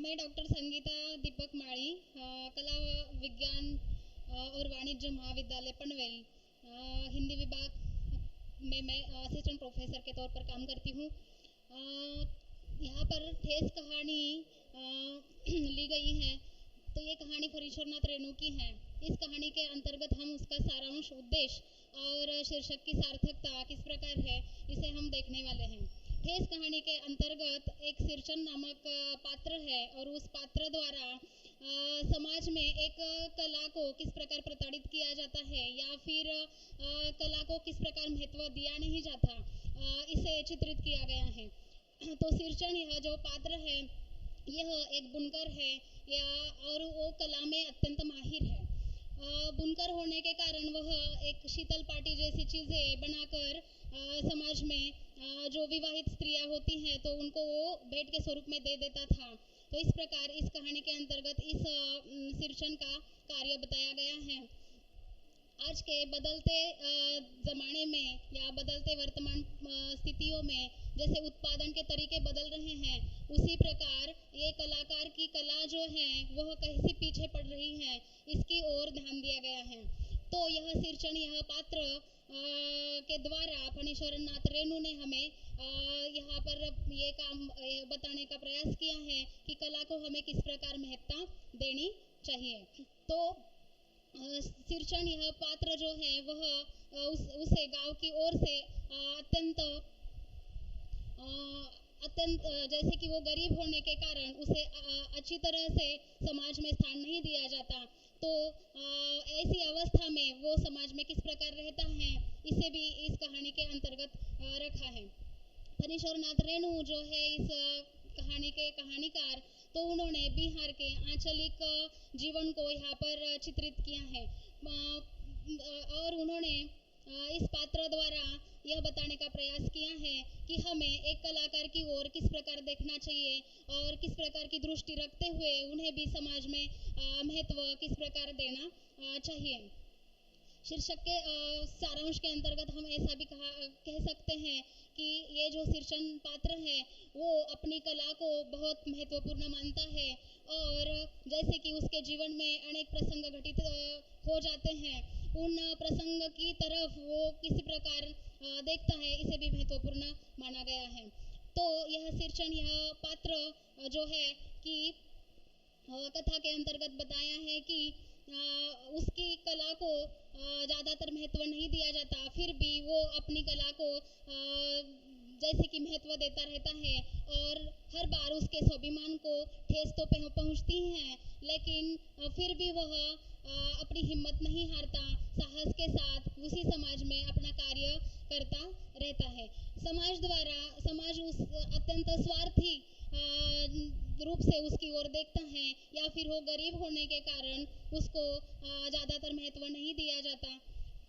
मैं डॉक्टर संगीता दीपक माड़ी, कला विज्ञान और वाणिज्य महाविद्यालय पनवेल हिंदी विभाग में मैं असिस्टेंट प्रोफेसर के तौर पर काम करती हूँ। यहाँ पर ठेस कहानी ली गई है, तो ये कहानी फणीश्वरनाथ रेणु की है। इस कहानी के अंतर्गत हम उसका सारांश, उद्देश्य और शीर्षक की सार्थकता किस प्रकार है, इसे हम देखने वाले हैं। ठेस कहानी के अंतर्गत एक सिरचन नामक पात्र है और उस पात्र द्वारा समाज में एक कला को किस प्रकार प्रताड़ित किया जाता है या फिर कला को किस प्रकार महत्व दिया नहीं जाता, इसे चित्रित किया गया है। तो सिरचन, यह जो पात्र है, यह एक बुनकर है या और वो कला में अत्यंत माहिर है। बुनकर होने के कारण वह एक शीतल पाटी जैसी चीज़ें बनाकर समाज में जो विवाहित स्त्रियां होती हैं तो उनको वो भेंट के स्वरूप में दे देता था। तो इस प्रकार इस कहानी के अंतर्गत इस सिरचन का कार्य बताया गया है। आज के बदलते ज़माने में या बदलते वर्तमान स्थितियों में जैसे उत्पादन के तरीके बदल रहे हैं, उसी प्रकार ये कलाकार की कला जो है वह कैसे पीछे पड़ रही है, इसकी ओर ध्यान दिया गया है। तो यह सिरचन, यह पात्र के द्वारा फणीश्वरनाथ रेणु ने हमें यहाँ पर ये काम बताने का प्रयास किया है कि कला को हमें किस प्रकार महत्ता देनी चाहिए। तो सिरचन, यह पात्र जो है वह उसे गांव की ओर से अत्यंत जैसे कि वो गरीब होने के कारण उसे अच्छी तरह से समाज में स्थान नहीं दिया जाता, तो ऐसी अवस्था में वो समाज में किस प्रकार रहता है, इसे भी इस कहानी के अंतर्गत रखा है। फणीश्वरनाथ रेणु जो है इस कहानी के कहानीकार, तो उन्होंने बिहार के आंचलिक जीवन को यहाँ पर चित्रित किया है और उन्होंने इस पात्र द्वारा यह बताने का प्रयास किया है कि हमें एक कलाकार की ओर किस प्रकार देखना चाहिए और किस प्रकार की दृष्टि रखते हुए उन्हें भी समाज में महत्व किस प्रकार देना चाहिए। शीर्षक के सारांश के अंतर्गत हम ऐसा भी कह सकते हैं कि ये जो सिरचन पात्र है वो अपनी कला को बहुत महत्वपूर्ण मानता है और जैसे कि उसके जीवन में अनेक प्रसंग घटित हो जाते हैं, उन प्रसंग की तरफ वो किसी प्रकार देखता है, इसे भी महत्वपूर्ण माना गया है। तो यह सिरचन, यह पात्र जो है कि कथा के अंतर्गत बताया है कि उसकी कला को ज़्यादातर महत्व नहीं दिया जाता, फिर भी वो अपनी कला को जैसे कि महत्व देता रहता है और हर बार उसके स्वाभिमान को ठेस तो पहुंचती है, लेकिन फिर भी वह अपनी हिम्मत नहीं हारता, साहस के साथ उसी समाज में अपना कार्य करता रहता है। समाज उस अत्यंत स्वार्थी रूप से उसकी ओर देखता है या फिर वो गरीब होने के कारण उसको ज़्यादातर महत्व नहीं दिया जाता,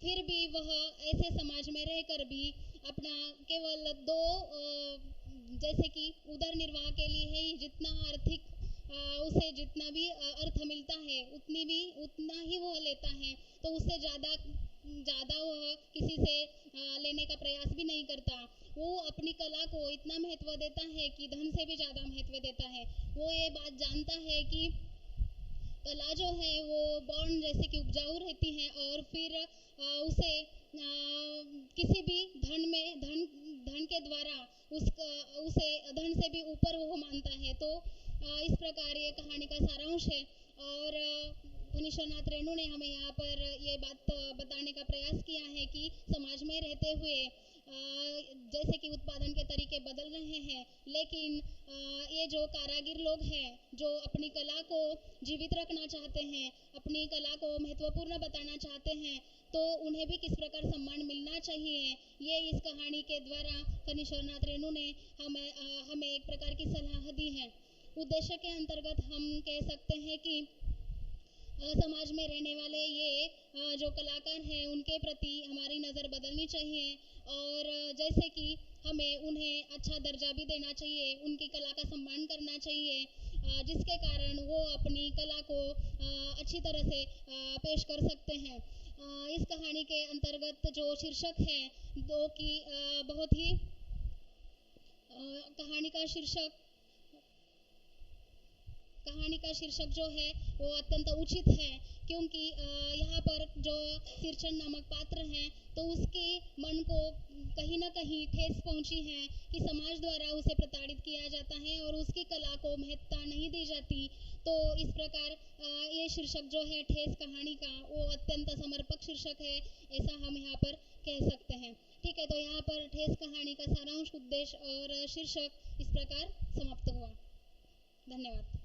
फिर भी वह ऐसे समाज में रहकर भी अपना केवल जैसे कि उदर निर्वाह के लिए ही जितना आर्थिक उसे जितना भी अर्थ मिलता है उतना ही वह लेता है, तो उससे ज़्यादा वह किसी से लेने का प्रयास भी नहीं करता। वो अपनी कला को इतना महत्व देता है कि धन से भी ज़्यादा महत्व देता है। वो ये बात जानता है कि कला जो है वो बॉर्न जैसे कि उपजाऊ रहती है और फिर उसे किसी भी धन के द्वारा उसे धन से भी ऊपर वो मानता है। तो इस प्रकार ये कहानी का सारांश है और फणीश्वरनाथ रेणु ने हमें यहाँ पर ये बात बताने का प्रयास किया है कि समाज में रहते हुए जैसे कि उत्पादन के तरीके बदल रहे हैं, लेकिन ये जो कारागिर लोग हैं जो अपनी कला को जीवित रखना चाहते हैं, अपनी कला को महत्वपूर्ण बताना चाहते हैं, तो उन्हें भी किस प्रकार सम्मान मिलना चाहिए, ये इस कहानी के द्वारा फणीश्वरनाथ रेणु ने हमें एक प्रकार की सलाह दी है। उद्देश्य के अंतर्गत हम कह सकते हैं कि समाज में रहने वाले ये जो कलाकार हैं उनके प्रति हमारी नज़र बदलनी चाहिए और जैसे कि हमें उन्हें अच्छा दर्जा भी देना चाहिए, उनकी कला का सम्मान करना चाहिए, जिसके कारण वो अपनी कला को अच्छी तरह से पेश कर सकते हैं। इस कहानी के अंतर्गत जो शीर्षक है जो कि बहुत ही कहानी का शीर्षक कहानी का शीर्षक जो है वो अत्यंत उचित है, क्योंकि यहाँ पर जो सिरचन नामक पात्र हैं तो उसके मन को कहीं ना कहीं ठेस पहुंची है कि समाज द्वारा उसे प्रताड़ित किया जाता है और उसकी कला को महत्ता नहीं दी जाती। तो इस प्रकार ये शीर्षक जो है ठेस कहानी का वो अत्यंत समर्पक शीर्षक है, ऐसा हम यहाँ पर कह सकते हैं। ठीक है, तो यहाँ पर ठेस कहानी का सारांश, उद्देश्य और शीर्षक इस प्रकार समाप्त हुआ। धन्यवाद।